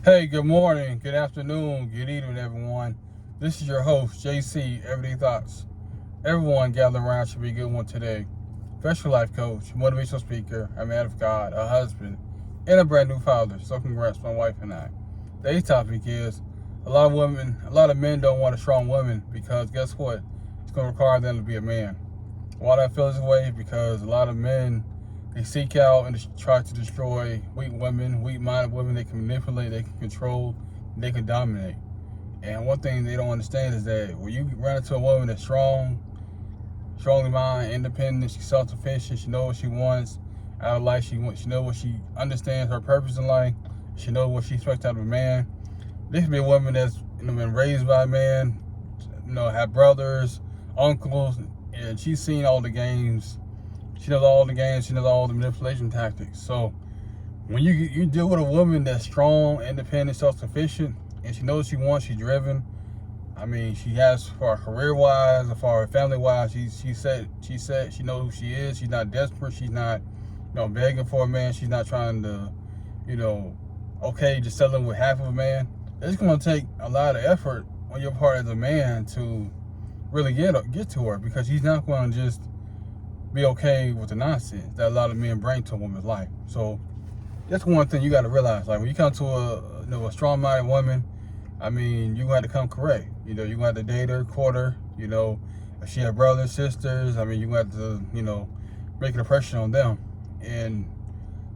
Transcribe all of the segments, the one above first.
Hey, good morning, good afternoon, good evening, everyone. This is your host, JC, Everyday Thoughts. Everyone gathering around should be a good one today. Special life coach, motivational speaker, a man of God, a husband, and a brand new father. So congrats, my wife and I. Today's topic is a lot of men don't want a strong woman because guess what? It's going to require them to be a man. Why do I feel this way? Because a lot of men, they seek out and try to destroy weak women, weak-minded women. They can manipulate, they can control, they can dominate. And one thing they don't understand is that when you run into a woman that's strongly minded, independent, she's self-sufficient, she knows what she wants out of life, she knows what she understands her purpose in life, she knows what she expects out of a man. This could be a woman that's been raised by a man, have brothers, uncles, and she's seen all the games. She knows all the games. She knows all the manipulation tactics. So when you deal with a woman that's strong, independent, self-sufficient, and she knows what she wants, she's driven. I mean, she has, for career-wise, as far as family-wise, she said she knows who she is. She's not desperate. She's not, begging for a man. She's not trying to, just settling with half of a man. It's going to take a lot of effort on your part as a man to really get to her, because she's not going to just be okay with the nonsense that a lot of men bring to a woman's life. So that's one thing you got to realize. Like when you come to a strong-minded woman, I mean, you got to come correct. You got to date her, court her. If she have brothers, sisters, I mean, you got to make an impression on them. And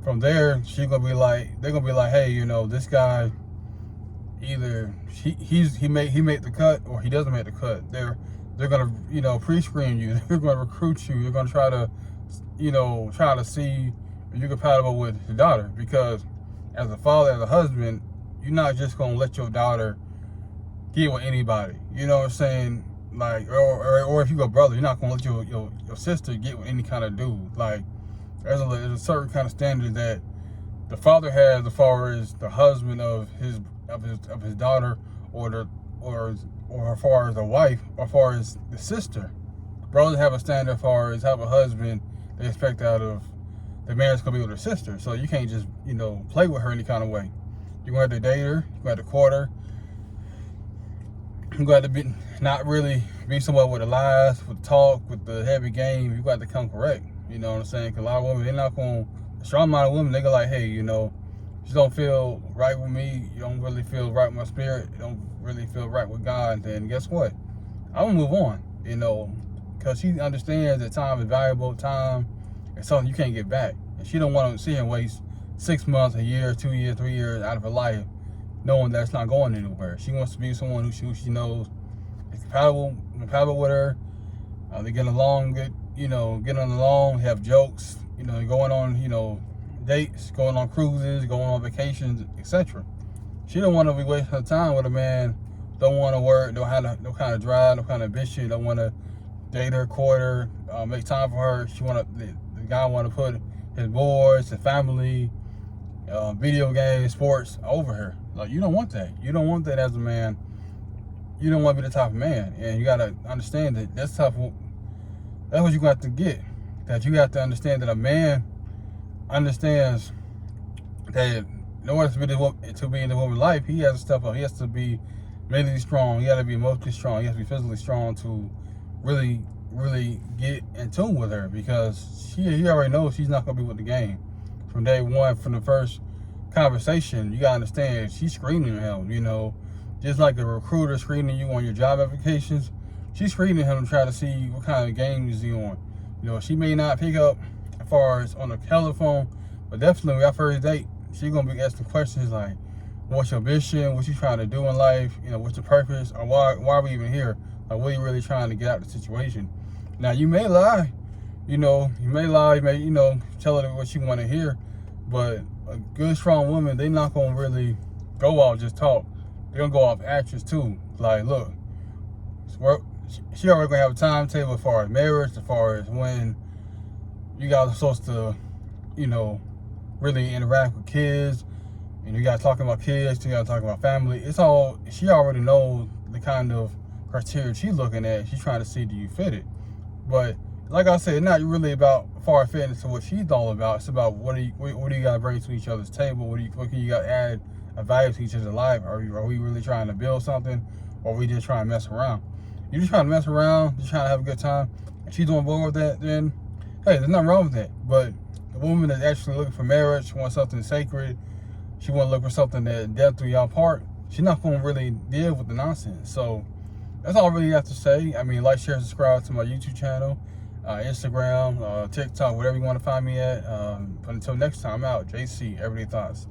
from there, they're gonna be like, hey, this guy, either he made the cut or he doesn't make the cut. They're gonna pre-screen you. They're gonna recruit you. They're gonna try to see if you're compatible with your daughter. Because as a father, as a husband, you're not just gonna let your daughter get with anybody. You know what I'm saying? Like, or if you got a brother, you're not gonna let your sister get with any kind of dude. Like, there's a certain kind of standard that the father has as far as the husband of his daughter, or as far as the wife, or as far as the sister. Brothers have a standard as far as have a husband they expect out of the man that's gonna be with their sister. So you can't just play with her any kind of way. You're gonna have to date her, you're gonna have to court her. You got to be not really be somebody with the lies, with the talk, with the heavy game. You got to come correct. You know what I'm saying? Because a lot of women, they're not going to, strong-minded women, they go like, hey, you don't feel right with me. You don't really feel right with my spirit. You don't really feel right with God. Then guess what? I'm going to move on, because she understands that time is valuable. Time is something you can't get back. And she don't want to see him waste 6 months, a year, 2 years, 3 years out of her life, knowing that's not going anywhere. She wants to be someone who she knows is compatible with her. They get along good, getting along, have jokes, going on, dates, going on cruises, going on vacations, etc. She don't want to be wasting her time with a man, don't want to work, don't have no kind of drive, no kind of ambition, don't want to date her, court her, make time for her. The guy want to put his boys, his family, video games, sports over her. Like, you don't want that. You don't want that as a man. You don't want to be the type of man. And you got to understand that that's what you got to get. That you have to understand that a man understands that in order to be in the woman's life, he has to step up. He has to be mentally strong. He got to be emotionally strong. He has to be physically strong to really, really get in tune with her, because he already knows she's not going to be with the game. From day one, from the first conversation, you gotta understand she's screening him, just like the recruiter screening you on your job applications. She's screening him to try to see what kind of game is he on. She may not pick up as far as on the telephone, but definitely at first date, she's gonna be asking questions like, what's your mission, what you trying to do in life, what's your purpose, or why are we even here? Like, what are you really trying to get out of the situation? Now, you may lie, you may tell her what you want to hear, but a good, strong woman, they not gonna really go out just talk. They're gonna go off actions too. Like, look, she already gonna have a timetable as far as marriage, as far as when you guys are supposed to, really interact with kids. And you guys talking about kids, you guys talking about family. She already knows the kind of criteria she's looking at. She's trying to see, do you fit it? But like I said, it's not really about far fitness to what she's all about. It's about what do you got to bring to each other's table? What can you got to add a value to each other's life? Are we really trying to build something, or are we just trying to mess around? You're just trying to mess around, just trying to have a good time. If she's on board with that, then hey, there's nothing wrong with that. But the woman that's actually looking for marriage, wants something sacred, she want to look for something that depth through y'all part, she's not going to really deal with the nonsense. So that's all I really have to say. I mean, like, share, subscribe to my YouTube channel, Instagram, TikTok, whatever you want to find me at. But until next time, I'm out. JC, Everyday Thoughts.